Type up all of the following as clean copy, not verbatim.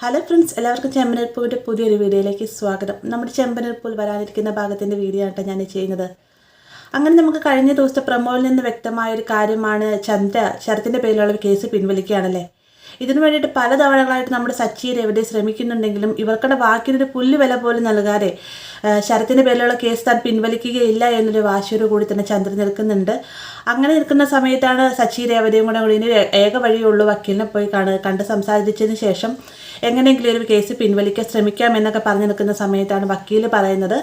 Hello friends, എല്ലാവർക്കും ചെമ്പനീർപ്പൂവിൻ്റെ പുതിയൊരു വീഡിയോയിലേക്ക് സ്വാഗതം. നമ്മുടെ ചെമ്പനീർപ്പൂൽ വരാനിരിക്കുന്ന ഭാഗത്തിൻ്റെ വീഡിയോ ആയിട്ടോ ഞാൻ ചെയ്യുന്നത്. അങ്ങനെ നമുക്ക് കഴിഞ്ഞ ദിവസത്തെ പ്രമോയിൽ നിന്ന് വ്യക്തമായൊരു കാര്യമാണ്, ശരത്തിൻ്റെ പേരിലുള്ള കേസ് പിൻവലിക്കുകയാണല്ലേ. ഇതിനു വേണ്ടിയിട്ട് പല തവണകളായിട്ട് നമ്മുടെ സച്ചി രേവതി ശ്രമിക്കുന്നുണ്ടെങ്കിലും ഇവർക്കുടെ വാക്കിനൊരു പുല്ല് വില പോലും നൽകാതെ ശരത്തിൻ്റെ പേരിലുള്ള കേസ് താൻ പിൻവലിക്കുകയില്ല എന്നൊരു വാശിയോട് കൂടി തന്നെ ചന്ദ്രൻ നിൽക്കുന്നുണ്ട്. അങ്ങനെ നിൽക്കുന്ന സമയത്താണ് സച്ചി രേവതിയും കൂടെ ഇനി ഏക വഴിയുള്ളൂ വക്കീലിനെ പോയി കണ്ട് സംസാരിച്ചതിന് ശേഷം എങ്ങനെയെങ്കിലും ഒരു കേസ് പിൻവലിക്കാൻ ശ്രമിക്കാമെന്നൊക്കെ പറഞ്ഞു നിൽക്കുന്ന സമയത്താണ് വക്കീൽ പറയുന്നത്,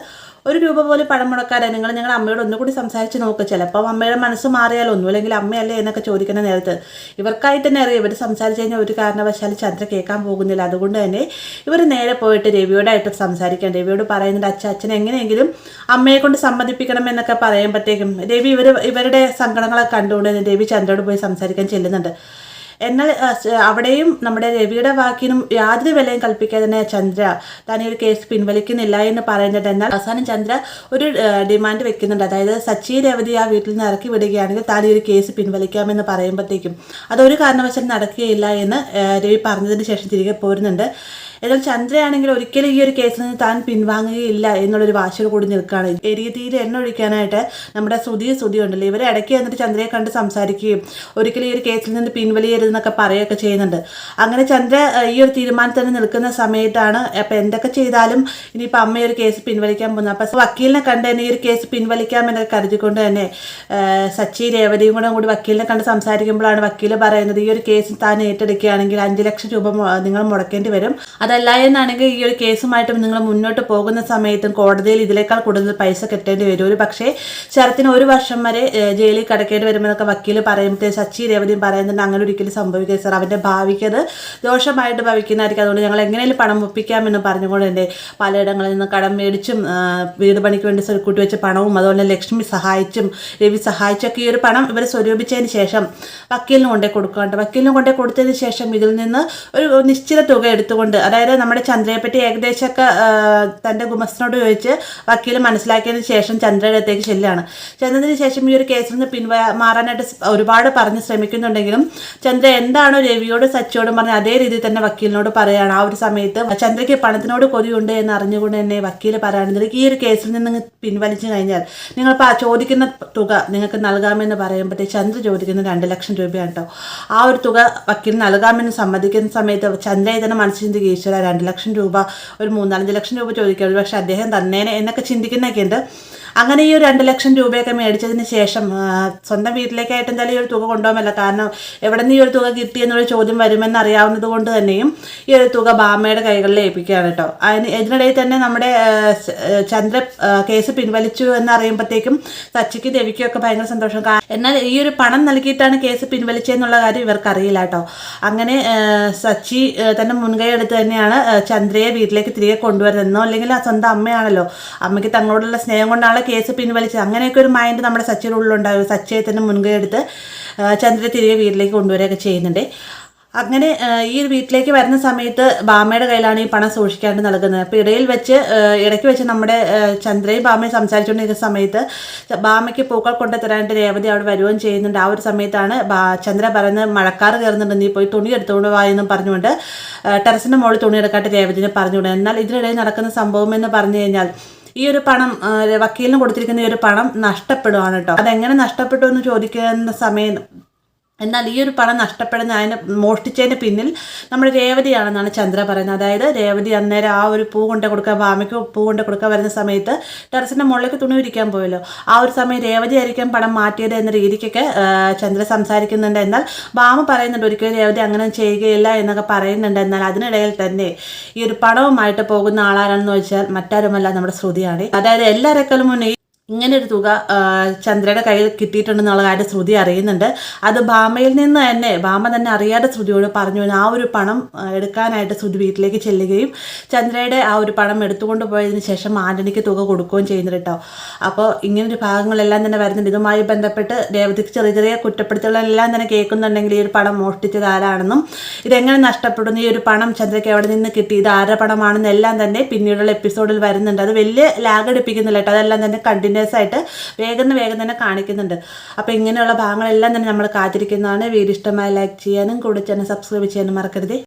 ഒരു രൂപ പോലും പണം മുടക്കാതെ ഞങ്ങളുടെ അമ്മയോട് ഒന്നുകൂടി സംസാരിച്ച് നോക്കുക, ചിലപ്പോൾ അമ്മയുടെ മനസ്സ് മാറിയാലോ ഒന്നുമില്ലെങ്കിൽ അമ്മയല്ലേ എന്നൊക്കെ ചോദിക്കുന്ന നേരത്ത് ഇവർക്കായി തന്നെ അറിയാം ഇവർ സംസാരിച്ച് കഴിഞ്ഞാൽ ഒരു കാരണവശാലും ചന്ദ്ര കേൾക്കാൻ പോകുന്നില്ല. അതുകൊണ്ട് തന്നെ ഇവർ നേരെ പോയിട്ട് രവിയോടായിട്ട് സംസാരിക്കാൻ രവിയോട് പറയുന്നുണ്ട്, അച്ഛനെ എങ്ങനെയെങ്കിലും അമ്മയെ കൊണ്ട് സമ്മതിപ്പിക്കണം എന്നൊക്കെ പറയുമ്പോഴത്തേക്കും രവി ഇവരുടെ സങ്കടങ്ങളൊക്കെ കണ്ടുകൊണ്ട് രവി ചന്ദ്രയോട് പോയി സംസാരിക്കാൻ ചെല്ലുന്നുണ്ട്. എന്നാൽ അവിടെയും നമ്മുടെ രവിയുടെ വാക്കിനും യാതൊരു വിലയും കൽപ്പിക്കാതെ തന്നെ ചന്ദ്ര താൻ ഈ ഒരു കേസ് പിൻവലിക്കുന്നില്ല എന്ന് പറയുന്നത്. എന്നാൽ അവസാനം ചന്ദ്ര ഒരു ഡിമാൻഡ് വെക്കുന്നുണ്ട്, അതായത് സച്ചി രേവതി ആ വീട്ടിൽ നിന്ന് ഇറക്കി വിടുകയാണെങ്കിൽ താൻ ഈ ഒരു കേസ് പിൻവലിക്കാമെന്ന് പറയുമ്പോഴത്തേക്കും അതൊരു കാരണവശാലും നടക്കുകയില്ല എന്ന് രവി പറഞ്ഞതിന് ശേഷം തിരികെ പോരുന്നുണ്ട്. എന്നാൽ ചന്ദ്രയാണെങ്കിൽ ഒരിക്കലും ഈ ഒരു കേസിൽ നിന്ന് താൻ പിൻവാങ്ങുകയില്ല എന്നുള്ളൊരു വാശിയോട് കൂടി നിൽക്കുകയാണ്. എരിയതീരെ എണ്ണ ഒഴിക്കാനായിട്ട് നമ്മുടെ ശ്രുതി ഉണ്ടല്ലോ, ഇവരെ ഇടയ്ക്ക് എന്നിട്ട് ചന്ദ്രയെ കണ്ട് സംസാരിക്കുകയും ഒരിക്കലും ഈ ഒരു കേസിൽ നിന്ന് പിൻവലിയരുതെന്നൊക്കെ പറയുകയൊക്കെ ചെയ്യുന്നുണ്ട്. അങ്ങനെ ചന്ദ്ര ഈ ഒരു തീരുമാനത്തിൽ തന്നെ നിൽക്കുന്ന സമയത്താണ് അപ്പം എന്തൊക്കെ ചെയ്താലും ഇനിയിപ്പോൾ അമ്മ ഈ ഒരു കേസ് പിൻവലിക്കാൻ പോകുന്നത്. അപ്പം വക്കീലിനെ കണ്ട് തന്നെ ഈ ഒരു കേസ് പിൻവലിക്കാമെന്നൊക്കെ കരുതിക്കൊണ്ട് തന്നെ സച്ചി രേവതിയും കൂടി വക്കീലിനെ കണ്ട് സംസാരിക്കുമ്പോഴാണ് വക്കീൽ പറയുന്നത്, ഈ ഒരു കേസ് താൻ ഏറ്റെടുക്കുകയാണെങ്കിൽ 5 ലക്ഷം രൂപ നിങ്ങൾ മുടക്കേണ്ടി വരും. അതല്ല എന്നാണെങ്കിൽ ഈ ഒരു കേസുമായിട്ട് നിങ്ങൾ മുന്നോട്ട് പോകുന്ന സമയത്തും കോടതിയിൽ ഇതിനേക്കാൾ കൂടുതൽ പൈസ കെട്ടേണ്ടി വരും. ഒരു പക്ഷേ ശരത്തിന് 1 വർഷം വരെ ജയിലിൽ കിടക്കേണ്ടി വരുമെന്നൊക്കെ വക്കീൽ പറയുമ്പോഴത്തേ സച്ചി രേവതിയും പറയുന്നുണ്ട്, അങ്ങനെ ഒരിക്കലും സംഭവിക്കുക സാർ, അവൻ്റെ ഭാവിക്ക് അത് ദോഷമായിട്ട് ഭവിക്കുന്നതായിരിക്കും, അതുകൊണ്ട് ഞങ്ങൾ എങ്ങനെയും പണം ഒപ്പിക്കാമെന്ന് പറഞ്ഞുകൊണ്ട് തന്നെ പലയിടങ്ങളിൽ നിന്ന് കടം മേടിച്ചും വീട് പണിക്ക് വേണ്ടി കൂട്ടി വെച്ച പണവും അതുപോലെ ലക്ഷ്മി സഹായിച്ചും രവി സഹായിച്ചൊക്കെ ഈ ഒരു പണം ഇവർ സ്വരൂപിച്ചതിന് ശേഷം വക്കീലിന് കൊണ്ടേ കൊടുക്കാണ്ട് വക്കീലിന് കൊണ്ടേ കൊടുത്തതിന് ശേഷം ഇതിൽ നിന്ന് ഒരു നിശ്ചിത തുക എടുത്തുകൊണ്ട്, അതായത് നമ്മുടെ ചന്ദ്രയെ പറ്റി ഏകദേശമൊക്കെ തൻ്റെ ഗുമസ്തനോട് ചോദിച്ച് വക്കീൽ മനസ്സിലാക്കിയതിന് ശേഷം ചന്ദ്രയുടെ അടുത്തേക്ക് ചെല്ലുകയാണ്. ചെന്നതിന് ശേഷം ഈ ഒരു കേസിൽ നിന്ന് മാറാനായിട്ട് ഒരുപാട് പറഞ്ഞ് ശ്രമിക്കുന്നുണ്ടെങ്കിലും ചന്ദ്ര എന്താണോ രവിയോട് സച്ചിയോടും പറഞ്ഞ് അതേ രീതിയിൽ തന്നെ വക്കീലിനോട് പറയുകയാണ്. ആ ഒരു സമയത്ത് ചന്ദ്രയ്ക്ക് പണത്തിനോട് കൊതിയുണ്ട് എന്ന് അറിഞ്ഞുകൊണ്ട് തന്നെ വക്കീൽ പറയുന്നത്, ഈ ഒരു കേസിൽ നിന്ന് പിൻവലിച്ചു കഴിഞ്ഞാൽ നിങ്ങൾ ചോദിക്കുന്ന തുക നിങ്ങൾക്ക് നൽകാമെന്ന് പറയുമ്പോഴത്തേക്ക് ചന്ദ്ര ചോദിക്കുന്നത് 2 ലക്ഷം രൂപയാണ് കേട്ടോ. ആ ഒരു തുക വക്കീൽ നൽകാമെന്ന് സമ്മതിക്കുന്ന സമയത്ത് ചന്ദ്രയെ തന്നെ മനസ്സിൽ ചിന്തിക്കുക, 2 ലക്ഷം രൂപ ഒരു 3-5 ലക്ഷം രൂപ ചോദിക്കുക, പക്ഷെ അദ്ദേഹം തന്നേനെ എന്നൊക്കെ ചിന്തിക്കുന്നൊക്കെ ഉണ്ട്. അങ്ങനെ ഈ ഒരു 2 ലക്ഷം രൂപയൊക്കെ മേടിച്ചതിന് ശേഷം സ്വന്തം വീട്ടിലേക്കായിട്ട് എന്തായാലും ഈ ഒരു തുക കൊണ്ടുപോകാമല്ല, കാരണം എവിടെ നിന്ന് ഈ ഒരു തുക കിട്ടിയെന്നുള്ള ചോദ്യം വരുമെന്ന് അറിയാവുന്നത് കൊണ്ട് തന്നെയും ഈ ഒരു തുക ബാമയുടെ കൈകളിൽ ഏൽപ്പിക്കുകയാണ് കേട്ടോ. ഇതിനിടയിൽ തന്നെ നമ്മുടെ ചന്ദ്ര കേസ് പിൻവലിച്ചു എന്നറിയുമ്പോഴത്തേക്കും സച്ചിക്ക് രവിക്കും ഒക്കെ ഭയങ്കര സന്തോഷം. എന്നാൽ ഈ ഒരു പണം നൽകിയിട്ടാണ് കേസ് പിൻവലിച്ചതെന്നുള്ള കാര്യം ഇവർക്കറിയില്ല കേട്ടോ. അങ്ങനെ സച്ചി തന്നെ മുൻകൈ എടുത്ത് തന്നെയാണ് ചന്ദ്രയെ വീട്ടിലേക്ക് തിരികെ കൊണ്ടുവരുന്നതെന്നോ അല്ലെങ്കിൽ ആ സ്വന്തം അമ്മയാണല്ലോ, അമ്മയ്ക്ക് തങ്ങളോടുള്ള സ്നേഹം കൊണ്ടാണ് കേസ് പിൻവലിച്ചത്, അങ്ങനെയൊക്കെ ഒരു മൈൻഡ് നമ്മുടെ സച്ചിയുടെ ഉള്ളിലുണ്ടാകും. സച്ചിയെ തന്നെ മുൻകൈ എടുത്ത് ചന്ദ്രയെ തിരികെ വീട്ടിലേക്ക് കൊണ്ടുവരികയൊക്കെ ചെയ്യുന്നുണ്ട്. അങ്ങനെ ഈ വീട്ടിലേക്ക് വരുന്ന സമയത്ത് ബാമയുടെ കയ്യിലാണ് ഈ പണം സൂക്ഷിക്കാണ്ട് നൽകുന്നത്. അപ്പോൾ ഇടയ്ക്ക് വെച്ച് നമ്മുടെ ചന്ദ്രയും ബാമയും സംസാരിച്ചുകൊണ്ടിരിക്കുന്ന സമയത്ത് ബാമയ്ക്ക് പൂക്കൾ കൊണ്ടുതരാനായിട്ട് രേവതി അവിടെ വരുകയും ചെയ്യുന്നുണ്ട്. ആ ഒരു സമയത്താണ് ചന്ദ്ര പറയുന്നത്, മഴക്കാറ് കയറുന്നുണ്ട്, നീ പോയി തുണി എടുത്തുകൊണ്ട് വായെന്നും പറഞ്ഞുകൊണ്ട് ടെറസിൻ്റെ മുകളിൽ തുണി എടുക്കാട്ട് രേവതിനെ പറഞ്ഞുകൊണ്ട്. എന്നാൽ ഇതിനിടയിൽ നടക്കുന്ന സംഭവം എന്ന് പറഞ്ഞു കഴിഞ്ഞാൽ ഈ ഒരു പണം വക്കീലിന് കൊടുത്തിരിക്കുന്ന ഈ ഒരു പണം നഷ്ടപ്പെടുകയാണ് കേട്ടോ. അതെങ്ങനെ നഷ്ടപ്പെട്ടു എന്ന് ചോദിക്കുന്ന സമയം, എന്നാൽ ഈ ഒരു പണം നഷ്ടപ്പെടുന്ന മോഷ്ടിച്ചതിന് പിന്നിൽ നമ്മുടെ രേവതിയാണെന്നാണ് ചന്ദ്ര പറയുന്നത്. അതായത് രേവതി അന്നേരം ആ ഒരു പൂ കൊണ്ട് കൊടുക്കാൻ ബാമയ്ക്ക് പൂ കൊണ്ട് കൊടുക്കാൻ വരുന്ന സമയത്ത് ടെറസിൻ്റെ മുകളിലേക്ക് തുണി വിരിക്കാൻ പോയല്ലോ, ആ ഒരു സമയം രേവതി ആയിരിക്കും പണം മാറ്റിയത് എന്ന രീതിക്കൊക്കെ ചന്ദ്ര സംസാരിക്കുന്നുണ്ട്. എന്നാൽ ബാമ പറയുന്നുണ്ട് ഒരിക്കലും രേവതി അങ്ങനെ ചെയ്യുകയില്ല എന്നൊക്കെ പറയുന്നുണ്ട്. എന്നാൽ അതിനിടയിൽ തന്നെ ഈ ഒരു പണവുമായിട്ട് പോകുന്ന ആളാരാണെന്ന് വെച്ചാൽ മറ്റാരുമല്ല, നമ്മുടെ ശ്രുതിയാണ്. അതായത് എല്ലാവരെക്കാളും മുന്നേ ഇങ്ങനൊരു തുക ചന്ദ്രയുടെ കയ്യിൽ കിട്ടിയിട്ടുണ്ടെന്നുള്ള കാര്യം ശ്രുതി അറിയുന്നുണ്ട്. അത് ബാമയിൽ നിന്ന് തന്നെ ബാമ തന്നെ അറിയാതെ ശ്രുതിയോട് പറഞ്ഞു. ആ ഒരു പണം എടുക്കാനായിട്ട് ശ്രുതി വീട്ടിലേക്ക് ചെല്ലുകയും ചന്ദ്രയുടെ ആ ഒരു പണം എടുത്തുകൊണ്ട് പോയതിന് ശേഷം ആന്റണിക്ക് തുക കൊടുക്കുകയും ചെയ്യുന്നുണ്ട് കേട്ടോ. അപ്പോൾ ഇങ്ങനൊരു ഭാഗങ്ങളെല്ലാം തന്നെ വരുന്നുണ്ട്. ഇതുമായി ബന്ധപ്പെട്ട് രേവതിക്ക് ചെറിയ ചെറിയ കുറ്റപ്പെടുത്തലുകളെല്ലാം തന്നെ കേൾക്കുന്നുണ്ടെങ്കിൽ ഈ ഒരു പണം മോഷ്ടിച്ചത് ആരാണെന്നും ഇതെങ്ങനെ നഷ്ടപ്പെടുന്നു, ഈ ഒരു പണം ചന്ദ്രയ്ക്ക് എവിടെ നിന്ന് കിട്ടി, ഇത് ആരുടെ പണമാണെന്ന് എല്ലാം തന്നെ പിന്നീടുള്ള എപ്പിസോഡിൽ വരുന്നുണ്ട്. അത് വലിയ ലാഗ് അടിപ്പിക്കുന്നില്ല കേട്ടോ, അതെല്ലാം തന്നെ കണ്ടിന്യൂസ് ആയിട്ട് വേഗം തന്നെ കാണിക്കുന്നുണ്ട്. അപ്പോൾ ഇങ്ങനെയുള്ള ഭാഗങ്ങളെല്ലാം തന്നെ നമ്മൾ കാത്തിരിക്കുന്നതാണ്. വീഡിയോ ഇഷ്ടമായി ലൈക്ക് ചെയ്യാനും കൂടെ ചാനൽ സബ്സ്ക്രൈബ് ചെയ്യാനും മറക്കരുത്.